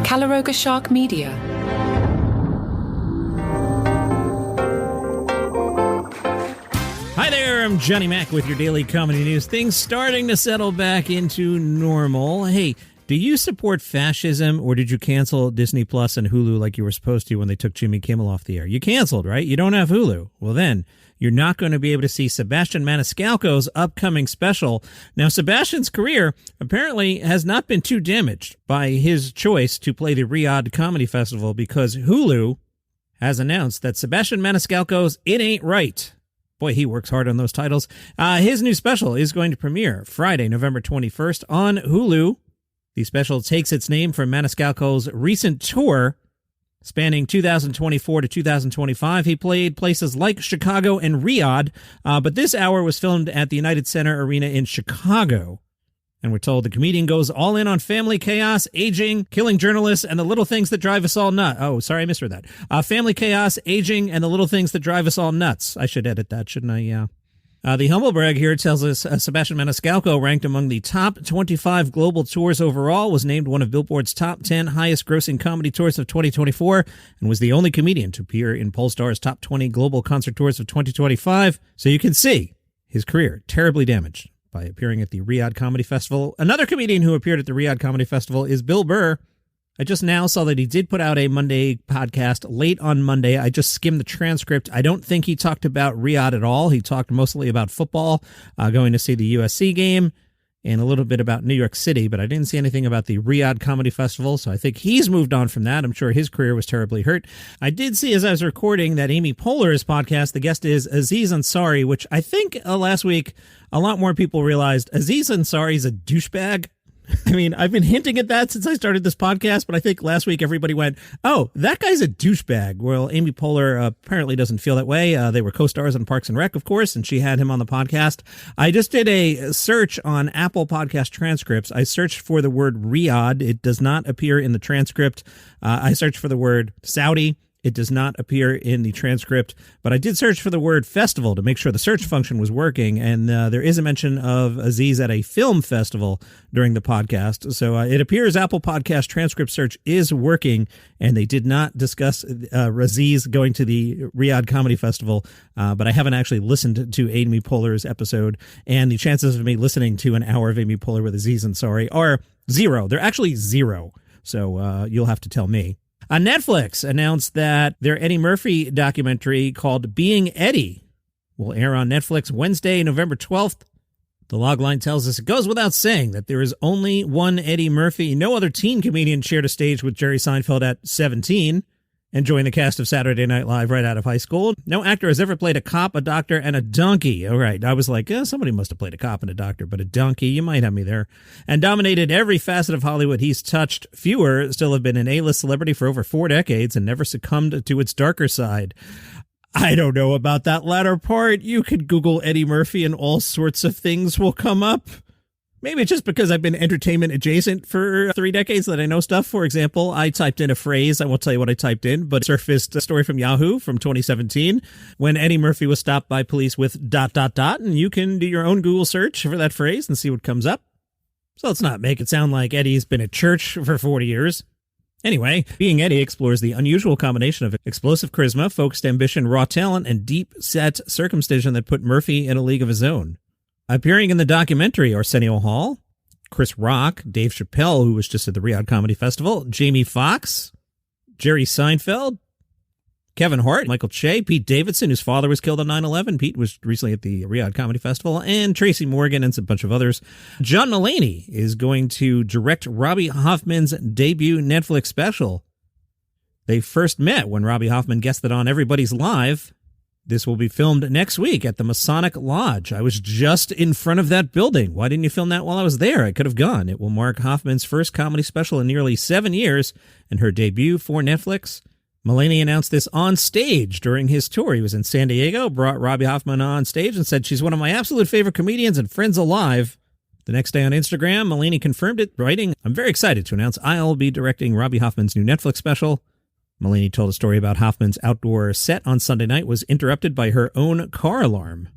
Calaroga Shark Media. Hi there, I'm Johnny Mac with your daily comedy news. Things starting to settle back into normal. Hey, do you support fascism, or did you cancel Disney Plus and Hulu like you were supposed to when they took Jimmy Kimmel off the air? You canceled, right? You don't have Hulu. Well, then you're not going to be able to see Sebastian Maniscalco's upcoming special. Now, Sebastian's career apparently has not been too damaged by his choice to play the Riyadh Comedy Festival, because Hulu has announced that Sebastian Maniscalco's It Ain't Right. Boy, he works hard on those titles. His new special is going to premiere Friday, November 21st on Hulu. The special takes its name from Maniscalco's recent tour spanning 2024 to 2025. He played places like Chicago and Riyadh, but this hour was filmed at the United Center Arena in Chicago. And we're told the comedian goes all in on family chaos, aging, killing journalists, and the little things that drive us all nuts. Oh, sorry, I misread that. Family chaos, aging, and the little things that drive us all nuts. I should edit that, shouldn't I? Yeah. The humble brag here tells us Sebastian Maniscalco, ranked among the top 25 global tours overall, was named one of Billboard's top 10 highest-grossing comedy tours of 2024, and was the only comedian to appear in Pollstar's top 20 global concert tours of 2025. So you can see his career terribly damaged by appearing at the Riyadh Comedy Festival. Another comedian who appeared at the Riyadh Comedy Festival is Bill Burr. I just now saw that he did put out a Monday podcast late on Monday. I just skimmed the transcript. I don't think he talked about Riyadh at all. He talked mostly about football, going to see the USC game, and a little bit about New York City, but I didn't see anything about the Riyadh Comedy Festival, so I think he's moved on from that. I'm sure his career was terribly hurt. I did see, as I was recording, that Amy Poehler's podcast, the guest is Aziz Ansari, which I think last week a lot more people realized Aziz Ansari is a douchebag. I mean, I've been hinting at that since I started this podcast, but I think last week everybody went, oh, that guy's a douchebag. Well, Amy Poehler apparently doesn't feel that way. They were co-stars on Parks and Rec, of course, and she had him on the podcast. I just did a search on Apple Podcast transcripts. I searched for the word Riyadh. It does not appear in the transcript. I searched for the word Saudi. It does not appear in the transcript, but I did search for the word festival to make sure the search function was working, and there is a mention of Aziz at a film festival during the podcast. So it appears Apple Podcast transcript search is working, and they did not discuss Aziz going to the Riyadh Comedy Festival, but I haven't actually listened to Amy Poehler's episode, and the chances of me listening to an hour of Amy Poehler with Aziz Ansari are zero. They're actually zero, so you'll have to tell me. Netflix announced that their Eddie Murphy documentary called Being Eddie will air on Netflix Wednesday, November 12th. The logline tells us it goes without saying that there is only one Eddie Murphy. No other teen comedian shared a stage with Jerry Seinfeld at 17 and joined the cast of Saturday Night Live right out of high school. No actor has ever played a cop, a doctor, and a donkey. All right, I was like, somebody must have played a cop and a doctor, but a donkey, you might have me there. And dominated every facet of Hollywood he's touched. Fewer still have been an A-list celebrity for over 4 decades and never succumbed to its darker side. I don't know about that latter part. You could Google Eddie Murphy and all sorts of things will come up. Maybe it's just because I've been entertainment adjacent for 3 decades that I know stuff. For example, I typed in a phrase. I won't tell you what I typed in, but surfaced a story from Yahoo from 2017 when Eddie Murphy was stopped by police with ... And you can do your own Google search for that phrase and see what comes up. So let's not make it sound like Eddie's been at church for 40 years. Anyway, Being Eddie explores the unusual combination of explosive charisma, focused ambition, raw talent, and deep-set circumcision that put Murphy in a league of his own. Appearing in the documentary, Arsenio Hall, Chris Rock, Dave Chappelle, who was just at the Riyadh Comedy Festival, Jamie Foxx, Jerry Seinfeld, Kevin Hart, Michael Che, Pete Davidson, whose father was killed on 9/11. Pete was recently at the Riyadh Comedy Festival, and Tracy Morgan and a bunch of others. John Mulaney is going to direct Robbie Hoffman's debut Netflix special. They first met when Robbie Hoffman guested on Everybody's Live. This will be filmed next week at the Masonic Lodge. I was just in front of that building. Why didn't you film that while I was there? I could have gone. It will mark Hoffman's first comedy special in nearly 7 years and her debut for Netflix. Mulaney announced this on stage during his tour. He was in San Diego, brought Robbie Hoffman on stage and said, "She's one of my absolute favorite comedians and friends alive." The next day on Instagram, Mulaney confirmed it, writing, "I'm very excited to announce I'll be directing Robbie Hoffman's new Netflix special." Mulaney told a story about Hoffman's outdoor set on Sunday night was interrupted by her own car alarm.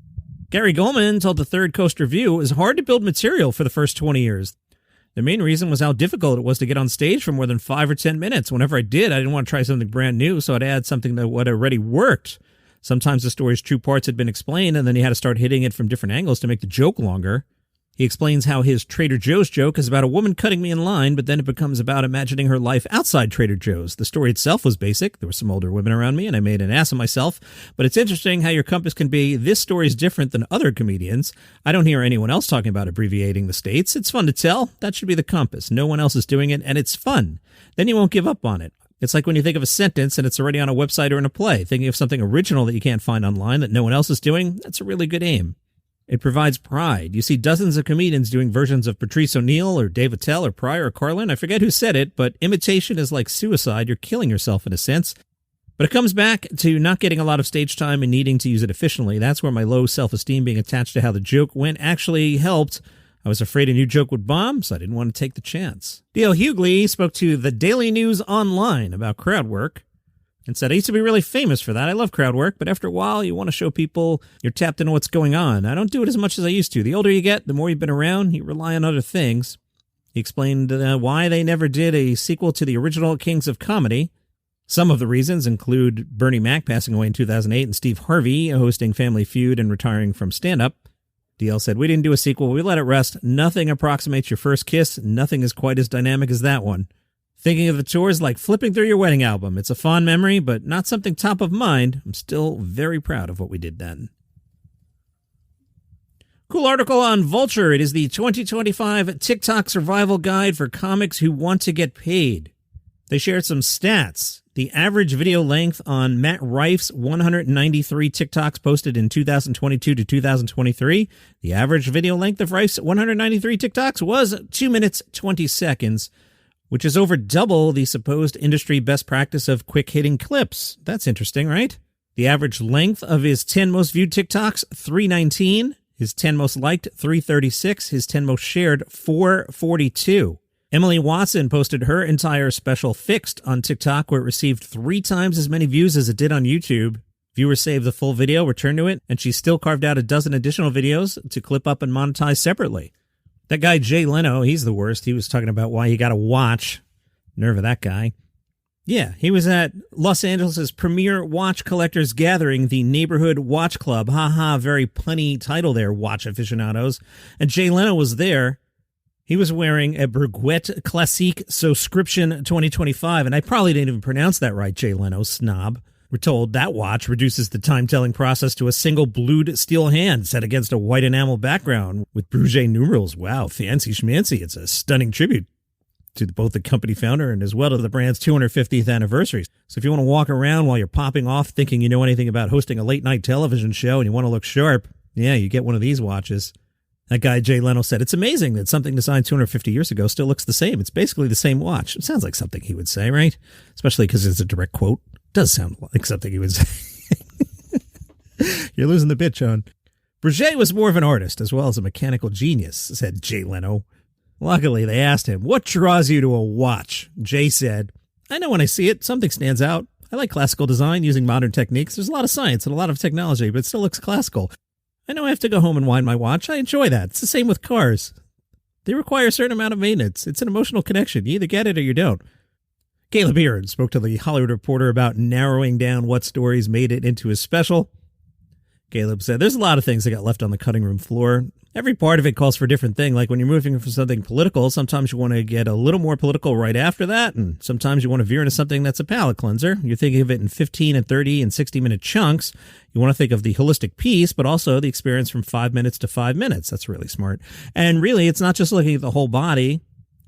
Gary Goldman told the Third Coast Review it was hard to build material for the first 20 years. The main reason was how difficult it was to get on stage for more than 5 or 10 minutes. Whenever I did, I didn't want to try something brand new, so I'd add something to what already worked. Sometimes the story's true parts had been explained, and then you had to start hitting it from different angles to make the joke longer. He explains how his Trader Joe's joke is about a woman cutting me in line, but then it becomes about imagining her life outside Trader Joe's. The story itself was basic. There were some older women around me, and I made an ass of myself. But it's interesting how your compass can be, this story's different than other comedians. I don't hear anyone else talking about abbreviating the states. It's fun to tell. That should be the compass. No one else is doing it, and it's fun. Then you won't give up on it. It's like when you think of a sentence and it's already on a website or in a play. Thinking of something original that you can't find online that no one else is doing, that's a really good aim. It provides pride. You see dozens of comedians doing versions of Patrice O'Neill or Dave Attell or Pryor or Carlin. I forget who said it, but imitation is like suicide. You're killing yourself in a sense. But it comes back to not getting a lot of stage time and needing to use it efficiently. That's where my low self-esteem being attached to how the joke went actually helped. I was afraid a new joke would bomb, so I didn't want to take the chance. D.L. Hughley spoke to the Daily News Online about crowd work and said, I used to be really famous for that. I love crowd work, but after a while, you want to show people you're tapped into what's going on. I don't do it as much as I used to. The older you get, the more you've been around, you rely on other things. He explained why they never did a sequel to the original Kings of Comedy. Some of the reasons include Bernie Mac passing away in 2008 and Steve Harvey hosting Family Feud and retiring from stand-up. DL said, we didn't do a sequel. We let it rest. Nothing approximates your first kiss. Nothing is quite as dynamic as that one. Thinking of the tour is like flipping through your wedding album. It's a fond memory, but not something top of mind. I'm still very proud of what we did then. Cool article on Vulture. It is the 2025 TikTok survival guide for comics who want to get paid. They shared some stats. The average video length on Matt Rife's 193 TikToks posted in 2022 to 2023. The average video length of Rife's 193 TikToks was 2 minutes, 20 seconds, which is over double the supposed industry best practice of quick-hitting clips. That's interesting, right? The average length of his 10 most viewed TikToks, 319. His 10 most liked, 336. His 10 most shared, 442. Emily Watson posted her entire special Fixed on TikTok, where it received 3 times as many views as it did on YouTube. Viewers saved the full video, returned to it, and she still carved out a dozen additional videos to clip up and monetize separately. That guy Jay Leno, he's the worst. He was talking about why you got to watch. Nerve of that guy. Yeah, he was at Los Angeles' premier watch collectors gathering, the Neighborhood Watch Club. Haha, very punny title there, watch aficionados. And Jay Leno was there. He was wearing a Breguet Classique Subscription 2025, and I probably didn't even pronounce that right, Jay Leno, snob. We're told that watch reduces the time-telling process to a single blued steel hand set against a white enamel background with Breguet numerals. Wow, fancy schmancy. It's a stunning tribute to both the company founder and as well to the brand's 250th anniversary. So if you want to walk around while you're popping off thinking you know anything about hosting a late-night television show and you want to look sharp, yeah, you get one of these watches. That guy, Jay Leno, said, it's amazing that something designed 250 years ago still looks the same. It's basically the same watch. It sounds like something he would say, right? Especially because it's a direct quote. It does sound like something he would say. You're losing the bit, John. Breguet was more of an artist as well as a mechanical genius, said Jay Leno. Luckily, they asked him, what draws you to a watch? Jay said, I know when I see it, something stands out. I like classical design using modern techniques. There's a lot of science and a lot of technology, but it still looks classical. I know I have to go home and wind my watch. I enjoy that. It's the same with cars. They require a certain amount of maintenance. It's an emotional connection. You either get it or you don't. Caleb Beard spoke to the Hollywood Reporter about narrowing down what stories made it into his special. Caleb said, there's a lot of things that got left on the cutting room floor. Every part of it calls for a different thing. Like when you're moving from something political, sometimes you want to get a little more political right after that, and sometimes you want to veer into something that's a palate cleanser. You're thinking of it in 15 and 30 and 60-minute chunks. You want to think of the holistic piece, but also the experience from 5 minutes to 5 minutes. That's really smart. And really, it's not just looking at the whole body.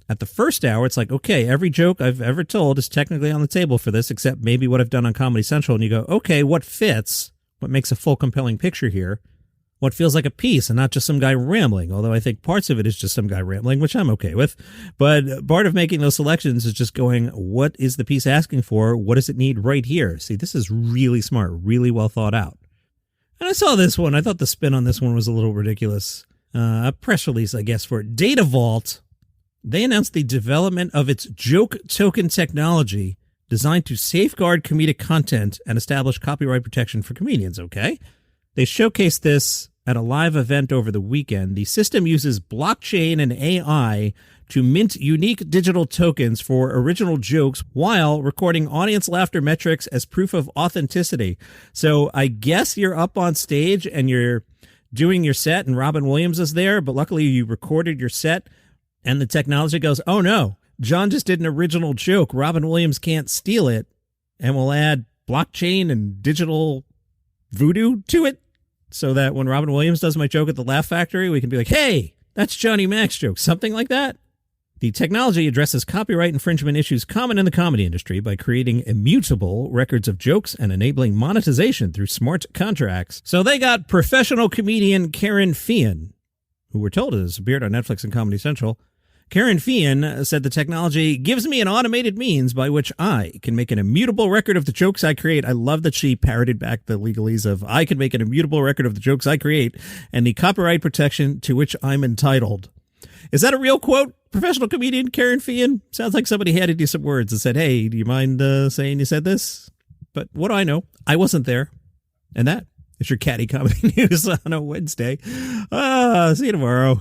At the first hour, it's like, okay, every joke I've ever told is technically on the table for this, except maybe what I've done on Comedy Central. And you go, okay, what fits? What makes a full, compelling picture here? What feels like a piece and not just some guy rambling, although I think parts of it is just some guy rambling, which I'm okay with. But part of making those selections is just going, what is the piece asking for? What does it need right here? See, this is really smart, really well thought out. And I saw this one. I thought the spin on this one was a little ridiculous. A press release, I guess, for Data Vault. They announced the development of its joke token technology designed to safeguard comedic content and establish copyright protection for comedians, okay? They showcased this at a live event over the weekend. The system uses blockchain and AI to mint unique digital tokens for original jokes while recording audience laughter metrics as proof of authenticity. So I guess you're up on stage and you're doing your set and Robin Williams is there, but luckily you recorded your set and the technology goes, oh no, John just did an original joke. Robin Williams can't steal it, and we'll add blockchain and digital voodoo to it so that when Robin Williams does my joke at the Laugh Factory, we can be like, hey, that's Johnny Mac's joke, something like that. The technology addresses copyright infringement issues common in the comedy industry by creating immutable records of jokes and enabling monetization through smart contracts. So they got professional comedian Karen Fian, who we're told has appeared on Netflix and Comedy Central. Karen Fian said the technology gives me an automated means by which I can make an immutable record of the jokes I create. I love that she parroted back the legalese of I can make an immutable record of the jokes I create and the copyright protection to which I'm entitled. Is that a real quote? Professional comedian Karen Fian? Sounds like somebody handed you some words and said, hey, do you mind saying you said this? But what do I know? I wasn't there. And that is your catty comedy news on a Wednesday. See you tomorrow.